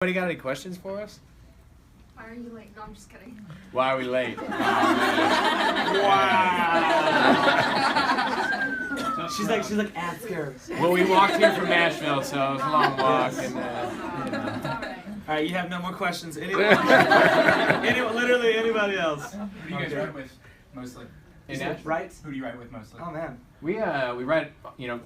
Anybody got any questions for us? Why are you late? No, I'm just kidding. Why are we late? Oh, wow. She's like, ask her. Well, we walked here from Nashville, so it was a long walk. And, All right, you have no more questions. Anyone, literally anybody else? Who do you guys write with mostly? Right? Who do you write with mostly? Oh man. we write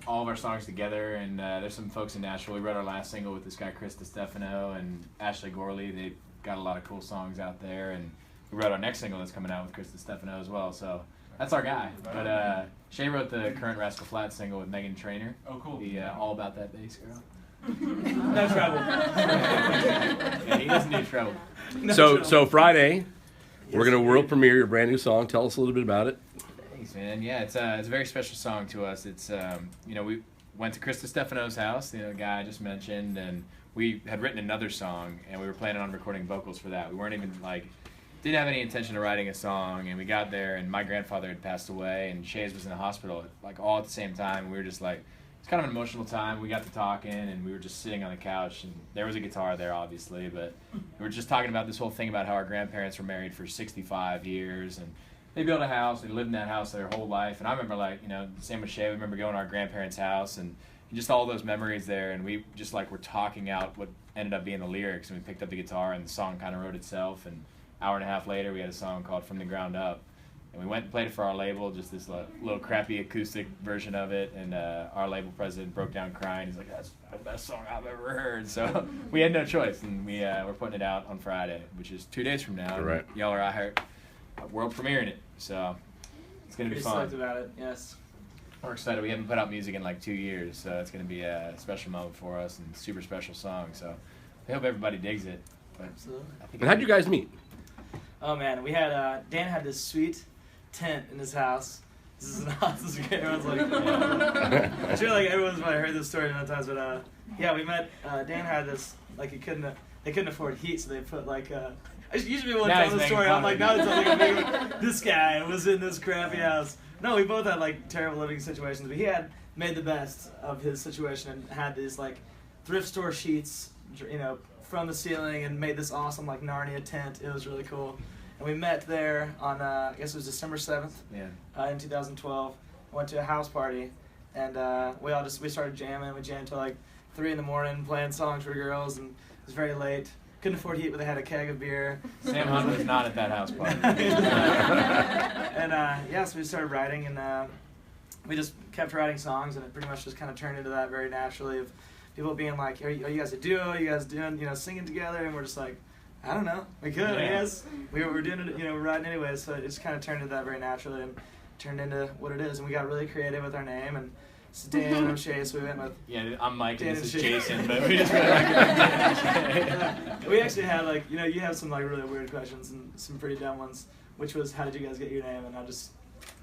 all of our songs together, and there's some folks in Nashville. We wrote our last single with this guy Chris DiStefano and Ashley Gorley. They've got a lot of cool songs out there, and we wrote our next single that's coming out with Chris DiStefano as well. So that's our guy. But Shay wrote the current Rascal Flatts single with Megan Trainor. Oh, cool. The All About That Bass Girl. No trouble. Yeah, he doesn't do trouble. So Friday, we're gonna world premiere your brand new song. Tell us a little bit about it. Thanks, man. Yeah, it's a very special song to us. It's we went to Chris DiStefano's house, the guy I just mentioned, and we had written another song, and we were planning on recording vocals for that. We weren't even didn't have any intention of writing a song, and we got there, and my grandfather had passed away, and Shay's was in the hospital, all at the same time. We were just it's kind of an emotional time. We got to talking, and we were just sitting on the couch, and there was a guitar there, obviously, but we were just talking about this whole thing about how our grandparents were married for 65 years, and they built a house, they lived in that house their whole life, and I remember, same with Shay, we remember going to our grandparents' house, and just all those memories there, and we just, were talking out what ended up being the lyrics, and we picked up the guitar, and the song kind of wrote itself, and an hour and a half later, we had a song called From the Ground Up. And we went and played it for our label, just this little crappy acoustic version of it. And our label president broke down crying. He's like, "That's the best song I've ever heard." So we had no choice, and we're putting it out on Friday, which is 2 days from now. Right. Y'all are out here world premiering it, so it's gonna be fun. Pretty stoked about it. Yes. We're excited. We haven't put out music in 2 years, so it's gonna be a special moment for us and super special song. So I hope everybody digs it. But Absolutely. And how'd you guys meet? Oh man, we had Dan had this sweet tent in his house. This is great. Everyone's I'm sure everyone's probably heard this story enough times, but yeah, we met. Dan had this they couldn't afford heat, so they put usually when I tell the story, I'm now it's something big. This guy was in this crappy house. No, we both had terrible living situations, but he had made the best of his situation and had these thrift store sheets, from the ceiling, and made this awesome Narnia tent. It was really cool. And we met there on I guess it was December 7th. Yeah. In 2012. Went to a house party, and we started jamming. We jammed till 3 in the morning, playing songs for girls, and it was very late. Couldn't afford heat, but they had a keg of beer. Sam Hunt was not at that house party. And so we started writing, and we just kept writing songs, and it pretty much just kind of turned into that very naturally of people being like, are you guys a duo? Are you guys doing, singing together? And we're just I don't know. We could, I guess. We were doing it, we're writing anyway, so it just kind of turned into that very naturally and turned into what it is. And we got really creative with our name, and it's Dan and I'm Shay, so we went with... Yeah, I'm Mike Dan and this is Shay. Jason, but we just really like it. We actually had, you have some really weird questions and some pretty dumb ones, which was, how did you guys get your name? And what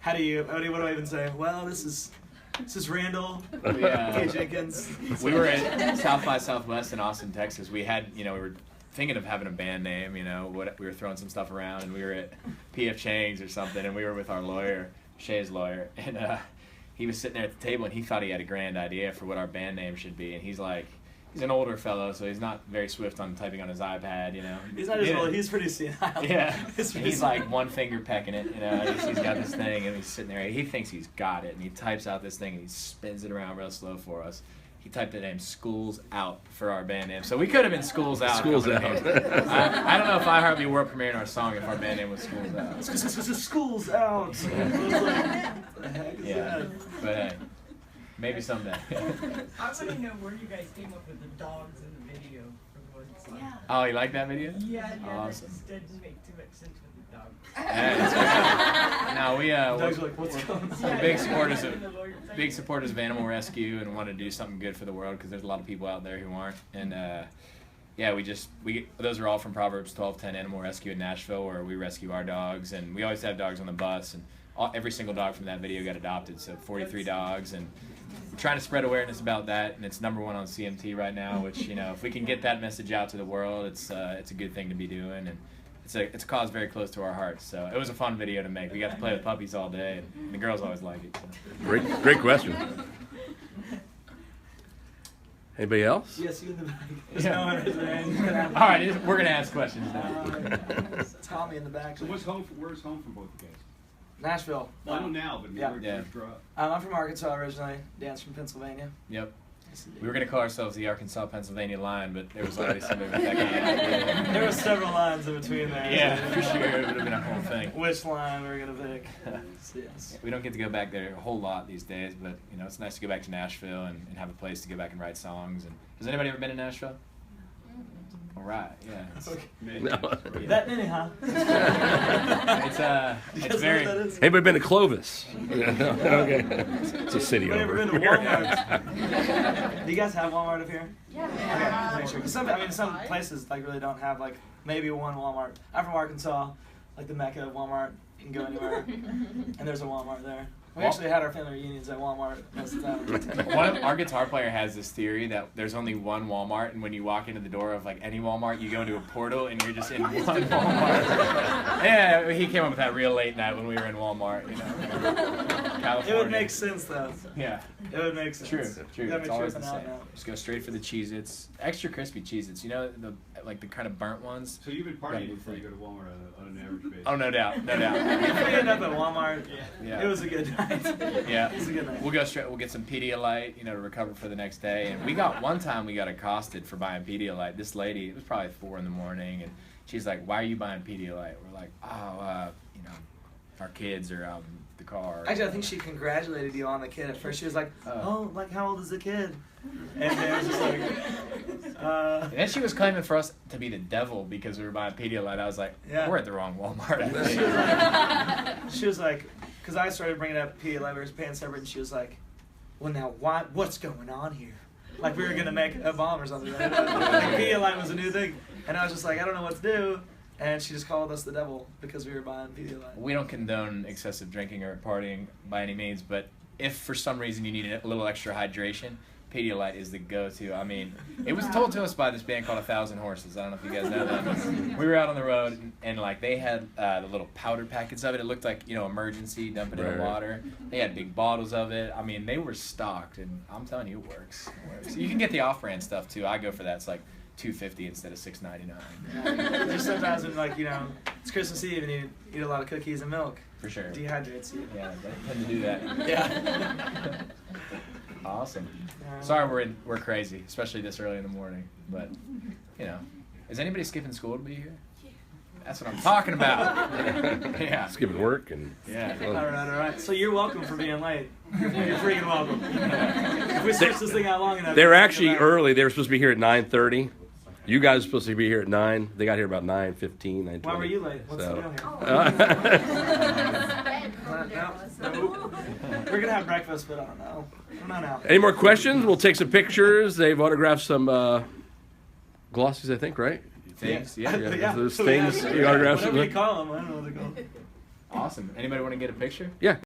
do I even say? Well, this is Randall, K. Jenkins. We were at South by Southwest in Austin, Texas. We had, we were thinking of having a band name, we were throwing some stuff around, and we were at P.F. Chang's or something, and we were with our lawyer, Shay's lawyer, and he was sitting there at the table, and he thought he had a grand idea for what our band name should be, and he's an older fellow, so he's not very swift on typing on his iPad, He's not as old, he's pretty senile. Yeah, he's one finger pecking it, he's got this thing, and he's sitting there, he thinks he's got it, and he types out this thing, and he spins it around real slow for us. He typed the name Schools Out for our band name, so we could have been Schools Out. Schools Out. I don't know if I Heartbeat were premiering our song if our band name was Schools Out. Schools Out. What the heck is that? But hey, maybe someday. I want to know where you guys came up with the dogs in the video for the song. Yeah. Oh, you like that video? Yeah, Awesome. that just didn't make too much sense with the dogs. No, Doug's what's going on? We're big supporters of animal rescue and want to do something good for the world because there's a lot of people out there who aren't. And those are all from Proverbs 12:10 Animal Rescue in Nashville, where we rescue our dogs, and we always have dogs on the bus, and every single dog from that video got adopted, so 43 dogs, and we're trying to spread awareness about that, and it's #1 on CMT right now, which, if we can get that message out to the world, it's a good thing to be doing, and it's a cause very close to our hearts. So it was a fun video to make. We got to play with puppies all day, and the girls always like it. So. Great question. Anybody else? Yes, you in the back. There's Yeah. no one raising their hand. All right, we're gonna ask questions now. Tommy in the back. So where's home for both you guys? Nashville. Well, I know now, but Yeah. where'd you first grow up? I'm from Arkansas originally. Dan's from Pennsylvania. Yep. We were gonna call ourselves the Arkansas-Pennsylvania line, but there was already something with that. There were several lines in between there. Yeah, for sure. It would have been a whole thing. Which line we were gonna pick? So, yes. We don't get to go back there a whole lot these days, but you know it's nice to go back to Nashville and have a place to go back and write songs. And has anybody ever been to Nashville? All right, yeah. No. That many, huh? It's You guys it's know very. what that is? Anybody been to Clovis? Okay. It's a city Anybody over ever been to here. Walmart? Do you guys have Walmart up here? Yeah. Okay, make sure. 'Cause some places like really don't have like maybe one Walmart. I'm from Arkansas, like the mecca of Walmart. You can go anywhere, and there's a Walmart there. We actually had our family reunions at Walmart most of the time. Our guitar player has this theory that there's only one Walmart, and when you walk into the door of like any Walmart, you go into a portal, and you're just in one Walmart. Yeah, he came up with that real late night when we were in Walmart. You know, California. It would make sense though. Yeah. It would make sense. True. You gotta It's make always sure the it's same. out now. Just go straight for the Cheez-Its, extra crispy Cheez-Its. You know the kind of burnt ones. So you've been partying before you go to Walmart on an average basis? Oh, no doubt, no doubt. If we end up at Walmart, Yeah. it was a good night. Yeah, It was a good night. we'll go straight. We'll get some Pedialyte, you know, to recover for the next day. And we got one time we got accosted for buying Pedialyte. This lady, it was probably 4 in the morning, and she's like, "Why are you buying Pedialyte?" We're like, "Oh, you know, our kids are out in the car." Actually, I think she congratulated you on the kid at first. She was like, Oh. "Oh, like how old is the kid?" And then it was just like, And then she was claiming for us to be the devil because we were buying Pedialyte. I was like, Yeah. "We're at the wrong Walmart." I she think. was like, she was like, because I started bringing up Pedialyte, we were paying separate, and she was like, "Well, now what's going on here?" Like we were gonna make a bomb or something. Like Pedialyte was a new thing, and I was just like, I don't know what to do. And she just called us the devil because we were buying Pedialyte. We don't condone excessive drinking or partying by any means, but if for some reason you need a little extra hydration, Pedialyte is the go-to. I mean, it was told to us by this band called 1,000 Horses. I don't know if you guys know them. We were out on the road, and like they had the little powder packets of it. It looked like, you know, emergency, dump it in the Right. water. They had big bottles of it. I mean, they were stocked, and I'm telling you, it works. It works. You can get the off-brand stuff too. I go for that. It's like $2.50 instead of $6.99. Just sometimes when like it's Christmas Eve and you eat a lot of cookies and milk, For sure. dehydrates you. Yeah, they tend to do that. Yeah. Awesome. Sorry we're crazy, especially this early in the morning. But, you know, is anybody skipping school to be here? That's what I'm talking about. Yeah. Skipping work and Yeah. All right. So you're welcome for being late. You're freaking welcome. If we switch this thing out long enough. they're you can actually go back. early. They were supposed to be here at 9:30. You guys are supposed to be here at 9. They got here about 9:15, 9:20. Why were you late? What's So- the deal here? Oh. We're gonna have breakfast, but I don't know. I don't know now. Any more questions? We'll take some pictures. They've autographed some glossies, I think, right? Things, Yeah, yeah. those So things. yeah, You autographed whatever some. you call them, I don't know what they're called. Awesome. Anybody want to get a picture? Yeah.